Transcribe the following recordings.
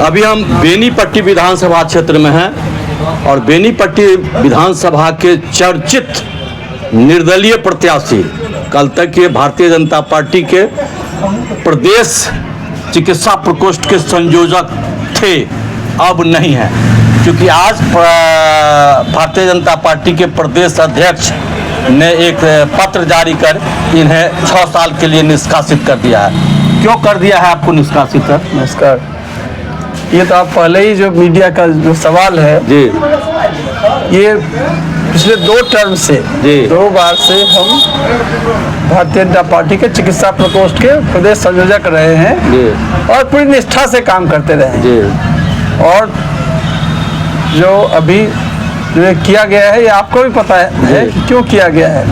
अभी हम बेनीपट्टी विधानसभा क्षेत्र में हैं और बेनीपट्टी विधानसभा के चर्चित निर्दलीय प्रत्याशी, कल तक ये भारतीय जनता पार्टी के प्रदेश चिकित्सा प्रकोष्ठ के संयोजक थे, अब नहीं है, क्योंकि आज भारतीय जनता पार्टी के प्रदेश अध्यक्ष ने एक पत्र जारी कर इन्हें 6 साल के लिए निष्कासित कर दिया है। क्यों कर दिया है आपको निष्कासित सर? नमस्कार। ये तो आप पहले ही जो मीडिया का जो सवाल है जी, ये पिछले 2 टर्म से जी 2 बार से हम भारतीय जनता पार्टी के चिकित्सा प्रकोष्ठ के प्रदेश संयोजक रहे हैं जी और पूरी निष्ठा से काम करते रहे हैं। जी। और जो अभी जो ये किया गया है, ये आपको भी पता है कि क्यों किया गया है।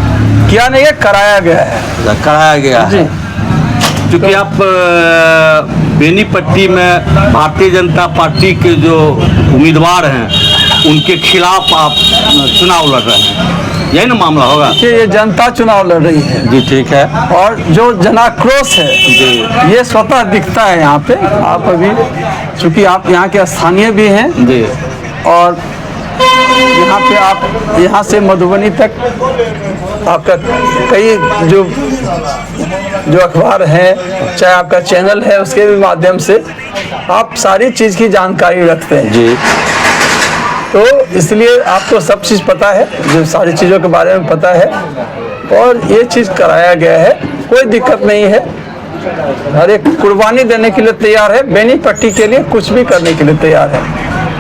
किया नहीं है, कराया गया है। कराया गया है क्योंकि आप बेनीपट्टी में भारतीय जनता पार्टी के जो उम्मीदवार हैं उनके खिलाफ आप चुनाव लड़ रहे हैं, यही ना मामला होगा? ये जनता चुनाव लड़ रही है जी, ठीक है। और जो जनाक्रोश है जी, ये स्वतः दिखता है यहाँ पे। आप अभी चूँकि आप यहाँ के स्थानीय भी हैं जी, और यहाँ पे आप यहाँ से मधुबनी तक आपका कई जो अखबार है, चाहे आपका चैनल है, उसके भी माध्यम से आप सारी चीज़ की जानकारी रखते हैं जी। तो इसलिए आपको सब चीज़ पता है, जो सारी चीज़ों के बारे में पता है और ये चीज़ कराया गया है, कोई दिक्कत नहीं है। हर एक कुर्बानी देने के लिए तैयार है, बेनीपट्टी के लिए कुछ भी करने के लिए तैयार है।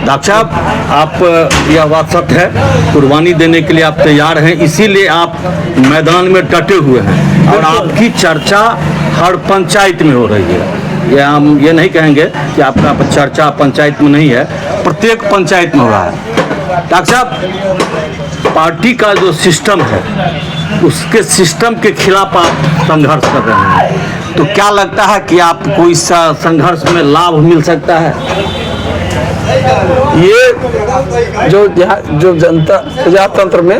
डॉक्टर साहब, आप यह बात सत्य है, कुर्बानी देने के लिए आप तैयार हैं, इसीलिए आप मैदान में डटे हुए हैं और आपकी चर्चा हर पंचायत में हो रही है। ये हम ये नहीं कहेंगे कि आपका चर्चा पंचायत में नहीं है, प्रत्येक पंचायत में हो रहा है। डॉक्टर साहब, पार्टी का जो सिस्टम है उसके सिस्टम के खिलाफ आप संघर्ष कर रहे हैं, तो क्या लगता है कि आपको इस संघर्ष में लाभ मिल सकता है? ये जो जनता प्रजातंत्र में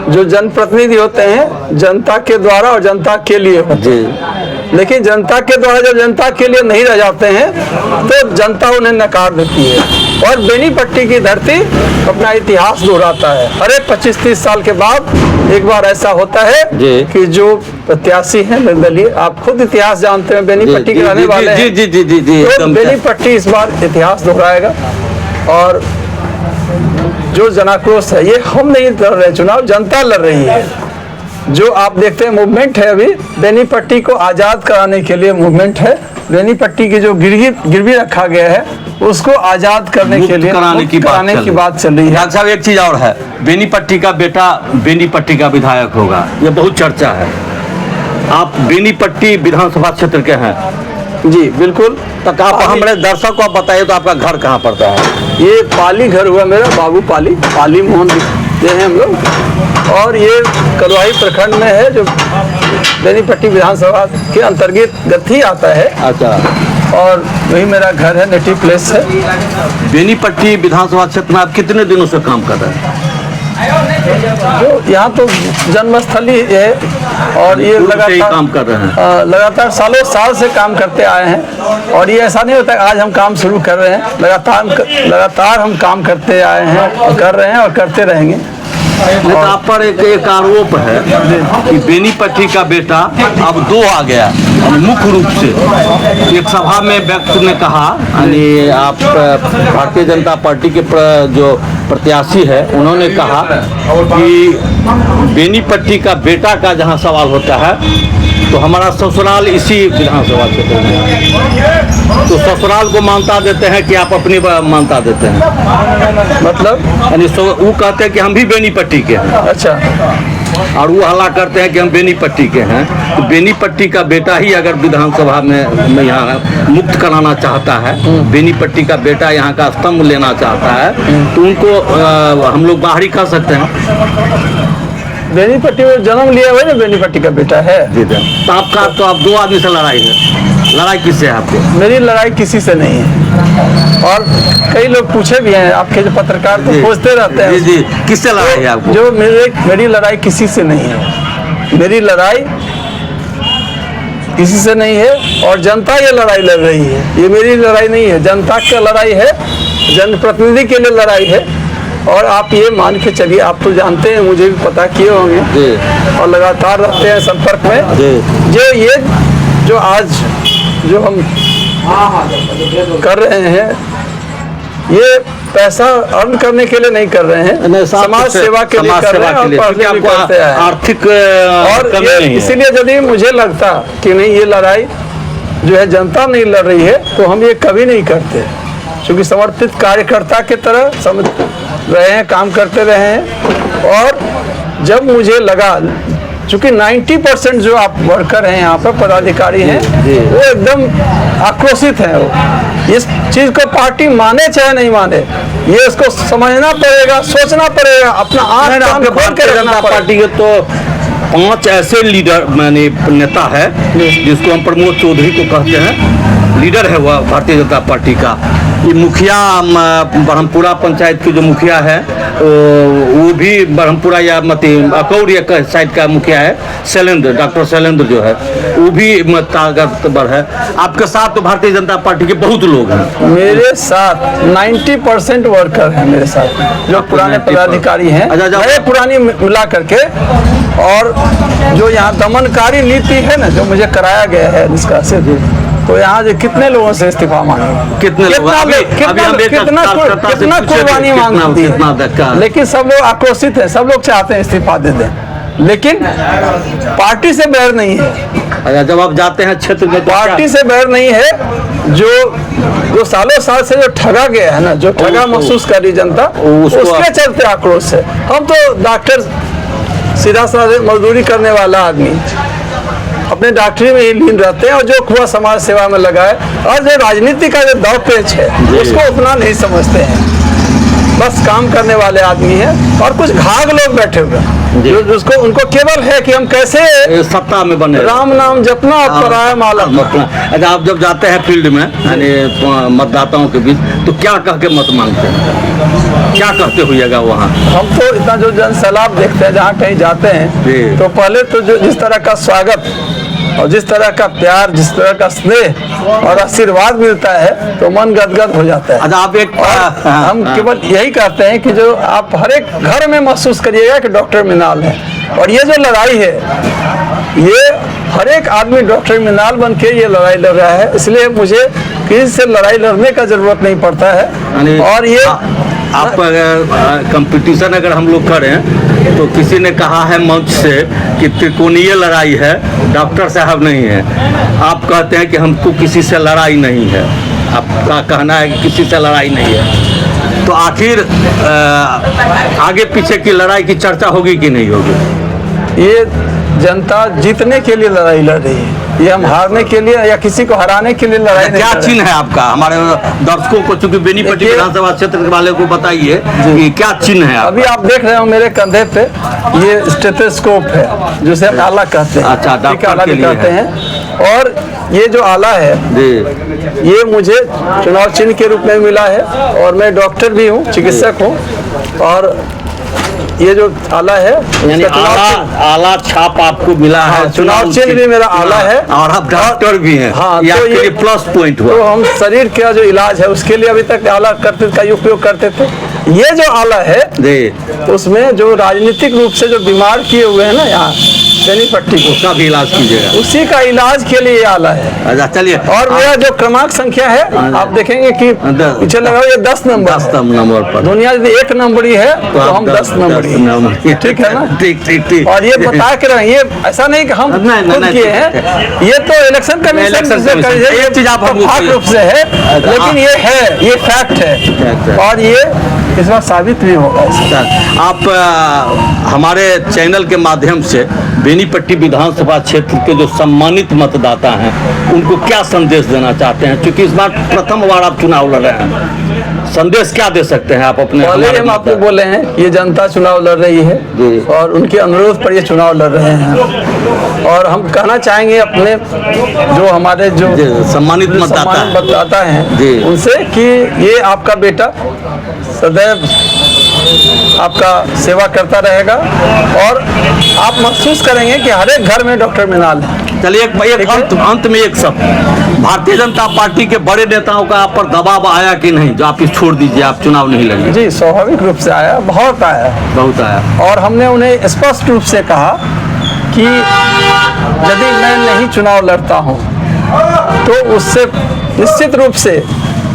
जो जनप्रतिनिधि होते हैं जनता के द्वारा और जनता के लिए होते हैं, लेकिन जनता के द्वारा जब जनता के लिए नहीं रह जाते हैं तो जनता उन्हें नकार देती है। और बेनीपट्टी की धरती अपना इतिहास दोहराता है। हर एक 25-30 साल के बाद एक बार ऐसा होता है कि जो प्रत्याशी हैं निर्दलीय, आप खुद इतिहास जानते हैं, बेनीपट्टी के रहने वाले हैं, तो बेनीपट्टी इस बार इतिहास दोहराएगा। और जो जनाक्रोश है, ये हम नहीं लड़ रहे चुनाव, जनता लड़ रही है। जो आप देखते हैं मूवमेंट है, अभी बेनीपट्टी को आज़ाद कराने के लिए मूवमेंट है। बेनीपट्टी की जो गिरवी रखा गया है उसको आज़ाद करने के लिए कराने की बात चल रही है। डॉक्टर साहब, एक चीज़ और है, बेनीपट्टी का बेटा बेनीपट्टी का विधायक होगा, ये बहुत चर्चा है। आप बेनीपट्टी विधानसभा क्षेत्र के हैं? जी बिल्कुल। तो आप हमारे दर्शक को आप बताइए तो आपका घर कहाँ पड़ता है? ये पाली घर हुआ मेरा, बाबू पाली मोहन दे हैं हम लोग, और ये कलवाही प्रखंड में है, जो बेनीपट्टी विधानसभा के अंतर्गत गत्थी आता है। अच्छा। और वही मेरा घर है, नेटिव प्लेस है। बेनीपट्टी विधानसभा क्षेत्र में आप कितने दिनों से काम कर रहे हैं? जो यहाँ तो जन्मस्थल ही है और ये लगातार काम कर रहे हैं, लगातार सालों साल से काम करते आए हैं। और ये ऐसा नहीं होता आज हम काम शुरू कर रहे हैं, लगातार हम काम करते आए हैं और कर रहे हैं और करते रहेंगे। तो आप पर एक आरोप है कि बेनीपट्टी का बेटा अब 2 आ गया मुख्य रूप से। एक सभा में व्यक्ति ने कहा, यानी आप भारतीय जनता पार्टी के जो प्रत्याशी है उन्होंने कहा कि बेनीपट्टी का बेटा का जहां सवाल होता है तो हमारा ससुराल इसी विधानसभा क्षेत्र में है, तो ससुराल को मान्यता देते हैं कि आप अपनी मान्यता देते हैं? मतलब यानी वो कहते हैं कि हम भी बेनीपट्टी के हैं। अच्छा। और वो हल्ला करते हैं कि हम बेनीपट्टी के हैं। तो बेनीपट्टी का बेटा ही अगर विधानसभा में यहाँ मुक्त कराना चाहता है, बेनीपट्टी का बेटा यहाँ का स्तंभ लेना चाहता है, तो उनको हम लोग बाहरी कर सकते हैं। बेनीपट्टी में जन्म लिया हुआ है ना, बेनीपट्टी का बेटा है। तो आपका तो आप 2 आदमी से लड़ाई है, लड़ाई किससे है आपको? मेरी लड़ाई किसी से नहीं है। और कई लोग पूछे भी हैं, आपके जो पत्रकार तो पूछते रहते हैं। जी, किससे लड़ाई है आपको? जो मेरी लड़ाई किसी से नहीं है। मेरी लड़ाई किसी से नहीं है, और जनता ये लड़ाई लड़ रही है। ये मेरी लड़ाई नहीं है, जनता की लड़ाई है, जनप्रतिनिधि के लिए लड़ाई है। और आप ये मान के चलिए, आप तो जानते हैं, मुझे भी पता किए होंगे और लगातार रहते हैं संपर्क में। ये जो आज जो हम कर रहे हैं, ये पैसा अर्न करने के लिए नहीं कर रहे हैं, समाज सेवा के लिए कर रहे हैं और पहले भी करते हैं। आर्थिक और इसीलिए यदि मुझे लगता कि नहीं, ये लड़ाई जो है जनता नहीं लड़ रही है, तो हम ये कभी नहीं करते, क्योंकि समर्पित कार्यकर्ता की तरह समझ रहे हैं, काम करते रहे हैं। और जब मुझे लगा, चूंकि 90% जो आप वर्कर हैं यहाँ पर, पदाधिकारी हैं, वो एकदम आक्रोशित हैं। वो इस चीज़ को पार्टी माने चाहे नहीं माने, ये इसको समझना पड़ेगा, सोचना पड़ेगा, अपना आँख कान खोल के रखना पड़ेगा। पार्टी के तो 5 ऐसे लीडर माने नेता है, जिसको हम प्रमोद चौधरी को कहते हैं, लीडर है वह भारतीय जनता पार्टी का। ये मुखिया ब्रह्मपुरा पंचायत के जो मुखिया है, वो भी ब्रह्मपुरा या अकौर साइड का मुखिया है, शैलेंद्र, डॉक्टर शैलेंद्र जो है, वो भी ताकतवर है। आपके साथ तो भारतीय जनता पार्टी के बहुत लोग हैं। मेरे साथ 90% वर्कर हैं मेरे साथ, जो पुराने पदाधिकारी हैं, नए पुरानी मिला करके। और जो यहाँ दमनकारी नीति है ना, जो मुझे कराया गया है निष्कासित, तो यहाँ जो कितने लोगों से इस्तीफा मांगे, कितना कुर्बानी मांगती है, लेकिन सब लोग आक्रोशित है, सब लोग चाहते हैं इस्तीफा दे दें, लेकिन पार्टी से बैर नहीं है। जब आप जाते हैं क्षेत्र में, पार्टी से बैर नहीं है। जो सालों साल से जो ठगा गया है ना, जो ठगा महसूस कर रही जनता, उसके चलते आक्रोश है। हम तो डॉक्टर, सीधा साधा मजदूरी करने वाला आदमी, अपने डॉक्टरी में ही लीन रहते हैं, और जो खुआ समाज सेवा में लगा है, और जो राजनीति का जो दाव पेच है, उसको उतना नहीं समझते हैं। बस काम करने वाले आदमी हैं, और कुछ घाघ लोग बैठे हुए हैं, जिसको उनको केवल है कि हम कैसे सत्ता में बने, राम नाम जपना और पराया माला। अच्छा, आप जब जाते हैं फील्ड में, यानी मतदाताओं के बीच, तो क्या कह के मत मांगते हैं, क्या कहते हुएगा वहाँ? हम तो इतना जो जनसैलाब देखते हैं, जहाँ कहीं जाते हैं, तो पहले तो जो जिस तरह का स्वागत और जिस तरह का प्यार, जिस तरह का स्नेह और आशीर्वाद मिलता है, तो मन गदगद हो जाता है। अच्छा, आप एक हम केवल यही कहते हैं कि जो आप हर एक घर में महसूस करिएगा कि डॉक्टर मिनाल है, और ये जो लड़ाई है, ये हर एक आदमी डॉक्टर मिनाल बन के ये लड़ाई लड़ रहा है। इसलिए मुझे किसी से लड़ाई लड़ने का जरूरत नहीं पड़ता है। और ये आप अगर कंपटीशन अगर हम लोग करें, तो किसी ने कहा है मंच से कि त्रिकोणीय लड़ाई है, डॉक्टर साहब नहीं है। आप कहते हैं कि हमको किसी से लड़ाई नहीं है, आपका कहना है कि किसी से लड़ाई नहीं है। तो आखिर आगे पीछे की लड़ाई की चर्चा होगी कि नहीं होगी? ये जनता जीतने के लिए लड़ाई लड़ रही है, ये हम हारने के लिए या किसी को हराने के लिए लड़ाई नहीं। क्या चिन्ह है आपका? हमारे दर्शकों को, चूंकि बेनीपट्टी विधानसभा क्षेत्र वाले को बताइए कि क्या चिन्ह है? अभी आप देख रहे हो मेरे कंधे पे ये स्टेथोस्कोप है, जिसे हम आला कहते हैं। अच्छा, डॉक्टर के लिए कहते हैं। और ये जो आला है, ये मुझे चुनाव चिन्ह के रूप में मिला है, और मैं डॉक्टर भी हूँ, चिकित्सक हूँ। और ये जो आला है, यानी आला छाप आपको मिला है, चुनाव चिन्ह भी मेरा आला है, और आप डॉक्टर भी हैं। हाँ, तो ये लिए प्लस पॉइंट हुआ। तो हम शरीर का जो इलाज है, उसके लिए अभी तक आला का उपयोग करते थे। ये जो आला है, उसमें जो राजनीतिक रूप से जो बीमार किए हुए हैं ना यहाँ बेनीपट्टी को, उसका भी इलाज कीजिएगा, उसी का इलाज के लिए आला है। अच्छा, चलिए। और मेरा जो क्रमांक संख्या है, आप देखेंगे कि पीछे लगा ये 10 नंबर पर। दुनिया यदि 1 नंबरी है, तो हम 10 नंबरी, ठीक है ना? ठीक। और ये बता के रहे, ये ऐसा नहीं कि हम खुद किए हैं, ये तो इलेक्शन कमीशन रूप से है, लेकिन ये है, ये फैक्ट है, और ये इस बार साबित भी होगा। आप हमारे चैनल के माध्यम से बेनीपट्टी विधानसभा क्षेत्र के जो सम्मानित मतदाता हैं, उनको क्या संदेश देना चाहते हैं? क्योंकि इस बार प्रथम बार आप चुनाव लड़ रहे हैं, संदेश क्या दे सकते हैं आप अपने? पहले हम आपको बोले हैं, ये जनता चुनाव लड़ रही है, और उनके अनुरोध पर ये चुनाव लड़ रहे हैं। और हम कहना चाहेंगे अपने जो हमारे जो सम्मानित मतदाता हैं, उनसे कि ये आपका बेटा सदैव आपका सेवा करता रहेगा और आप महसूस करेंगे कि हर एक घर में डॉक्टर मिनाल है। चलिए एक अंत में एक सब भारतीय जनता पार्टी के बड़े नेताओं का आप पर दबाव आया कि नहीं, जो आप इस छोड़ दीजिए, आप चुनाव नहीं लड़िए? जी, स्वाभाविक रूप से आया, बहुत आया, बहुत आया। और हमने उन्हें स्पष्ट रूप से कहा कि यदि मैं नहीं चुनाव लड़ता हूं तो उससे निश्चित रूप से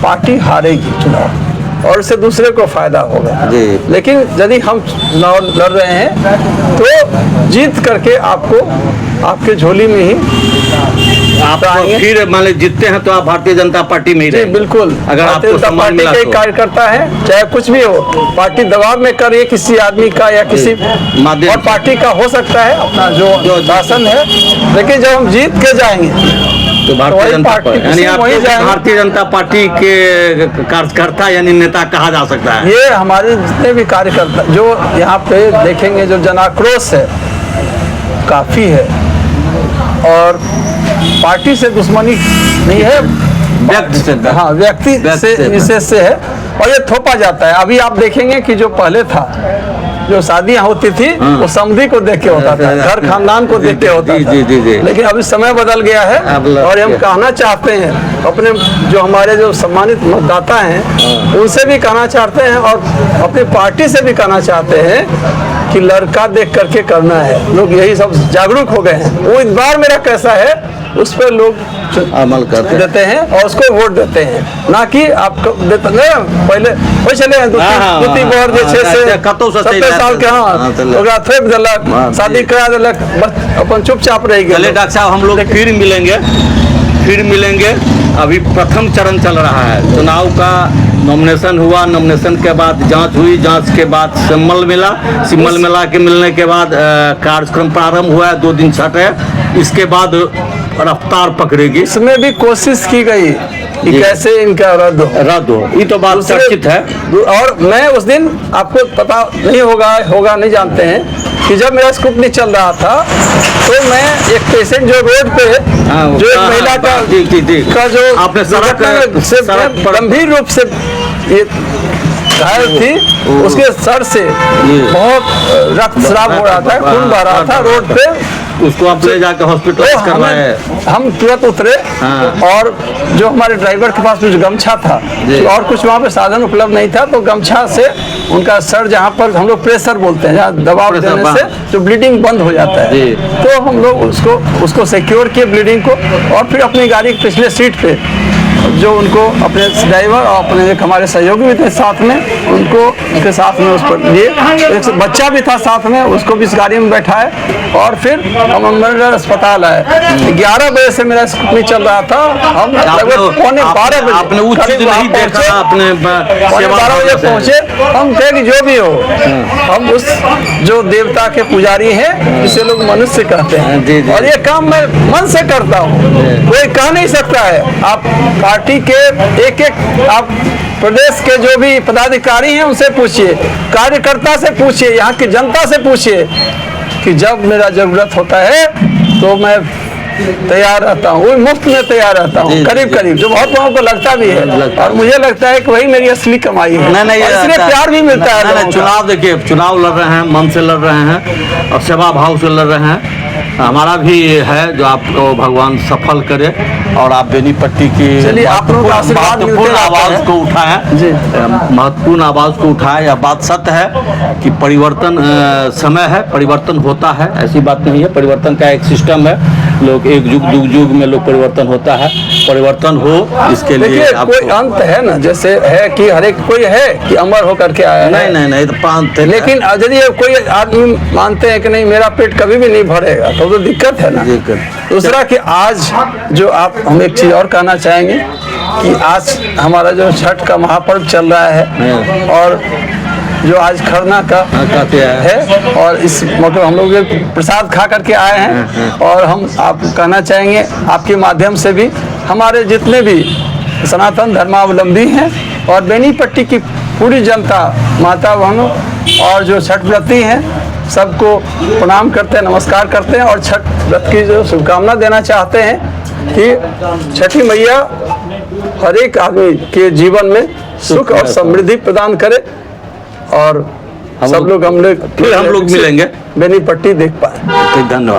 पार्टी हारेगी चुनाव और उससे दूसरे को फायदा होगा। लेकिन यदि हम चुनाव लड़ रहे हैं तो जीत करके आपको आपके झोली में ही आप फिर मान लीजिए जीतते हैं तो आप भारतीय जनता पार्टी में ही रहेंगे। बिल्कुल, अगर आपको सम्मान मिला तो कार्यकर्ता है, चाहे कुछ भी हो, पार्टी दबाव में कर रही है किसी आदमी का या किसी और पार्टी का हो सकता है अपना जो शासन है, लेकिन जब हम जीत के जाएंगे तो भारतीय जनता पार्टी यानी आप भारतीय जनता पार्टी के कार्यकर्ता यानी नेता कहा जा सकता है। ये हमारे जितने भी कार्यकर्ता जो यहाँ पे देखेंगे, जो जनाक्रोश है काफी है और पार्टी से दुश्मनी नहीं है, व्यक्ति से, हाँ व्यक्ति से विशेष से है और ये थोपा जाता है। अभी आप देखेंगे कि जो पहले था, जो शादियां होती थी वो समधी को देख के होता था, घर खानदान को देख के होता था, लेकिन अभी समय बदल गया है और हम कहना चाहते हैं अपने जो हमारे जो सम्मानित मतदाता हैं उनसे भी कहना चाहते हैं और अपनी पार्टी से भी कहना चाहते हैं कि लड़का देख करके करना है। लोग यही सब जागरूक हो गए हैं, वो इस बार मेरा कैसा है उस पर लोग अमल करते देते हैं और उसको वोट देते हैं, ना कि आपको देते हैं पहले हो चले हैं दूती बोर जे 6 से 70 साल के, हाँ ओकरा थोप देलक, शादी करा देलक, बस अपन चुपचाप रह गए। चलिए डॉक्टर साहब, हम लोग फिर मिलेंगे। अभी प्रथम चरण चल रहा है चुनाव का, नॉमिनेशन हुआ, नॉमिनेशन के बाद जांच हुई, जांच के बाद सिम्बल मिला के मिलने के बाद कार्यक्रम प्रारंभ हुआ है, 2 दिन छठ है, इसके बाद रफ्तार पकड़ेगी। इसमें भी कोशिश की गई कि कैसे इनका रद्द हो, ये तो बात चर्चित है। और मैं उस दिन आपको पता नहीं होगा नहीं जानते हैं कि जब मेरा स्कूटनी चल रहा था तो मैं एक पेशेंट जो रोड पे जो एक महिला का जो आपने सड़क गंभीर रूप से ये घायल थी, उसके सर से बहुत रक्तस्राव हो रहा था, खून बह रहा था रोड पे, उसको आप ले जाकर हॉस्पिटल करवाए। हम तुरंत उतरे और जो हमारे ड्राइवर के पास कुछ गमछा था और कुछ वहाँ पे साधन उपलब्ध नहीं था, तो गमछा से उनका सर, जहाँ पर हम लोग प्रेशर बोलते हैं, जहाँ दबाव देने से जो ब्लीडिंग बंद हो जाता है, तो हम लोग उसको सिक्योर किए ब्लीडिंग को और फिर अपनी गाड़ी की पिछले सीट पे जो उनको अपने ड्राइवर और अपने एक हमारे सहयोगी भी थे साथ में, उनके साथ में उस पर लिए, एक बच्चा भी था साथ में, उसको भी इस गाड़ी में बैठाए और फिर हम अमरगढ़ अस्पताल आए। 11 बजे से मेरा स्कूटी चल रहा था, हम लगभग 12:15 बजे आपने वो चीज नहीं देखा, आपने 12 बजे पहुंचे। हम कहे कि जो भी हो, हम उस जो देवता के पुजारी हैं जिसे लोग मनुष्य कहते हैं, और ये काम मैं मन से करता हूँ, कोई कह नहीं सकता है। आप पार्टी के एक आप प्रदेश के जो भी पदाधिकारी हैं उनसे पूछिए, कार्यकर्ता से पूछिए, यहाँ की जनता से पूछिए कि जब मेरा जरूरत होता है तो मैं तैयार रहता हूँ, मुफ्त में तैयार रहता हूँ, करीब जो बहुत लोगों को लगता भी है और मुझे लगता है कि वही मेरी असली कमाई है। नहीं, इसलिए प्यार भी मिलता है। चुनाव देखिए, चुनाव लड़ रहे हैं, मन से लड़ रहे हैं और सेवा भाव से लड़ रहे हैं। हमारा भी है जो आपको भगवान सफल करे और आप बेनीपट्टी की आप लोग महत्वपूर्ण आवाज को उठाए। यह बात सत्य है कि परिवर्तन समय है, परिवर्तन होता है, ऐसी बात नहीं है। परिवर्तन का एक सिस्टम है, लोग एक युग में लोग परिवर्तन होता है, परिवर्तन हो इसके लिए कोई अंत है ना, जैसे है कि हर एक कोई है कि अमर होकर के आया है, नहीं तो लेकिन यदि कोई आदमी मानते हैं कि नहीं मेरा पेट कभी भी नहीं भरेगा तो दिक्कत है ना। दूसरा कि आज जो आप हम एक चीज और कहना चाहेंगे कि आज हमारा जो छठ का महापर्व चल रहा है और जो आज खरना का है और इस मौके हम लोग प्रसाद खा करके आए हैं, और हम आप कहना चाहेंगे आपके माध्यम से भी हमारे जितने भी सनातन धर्मावलंबी हैं और बेनीपट्टी की पूरी जनता, माता बहनों और जो छठ व्रती हैं, सबको प्रणाम करते हैं, नमस्कार करते हैं और छठ व्रत की जो शुभकामना देना चाहते हैं कि छठी मैया हर एक आदमी के जीवन में सुख और समृद्धि प्रदान करे और सब लोग हम लोग फिर हम लोग मिलेंगे। बेनीपट्टी देख पाए। धन्यवाद।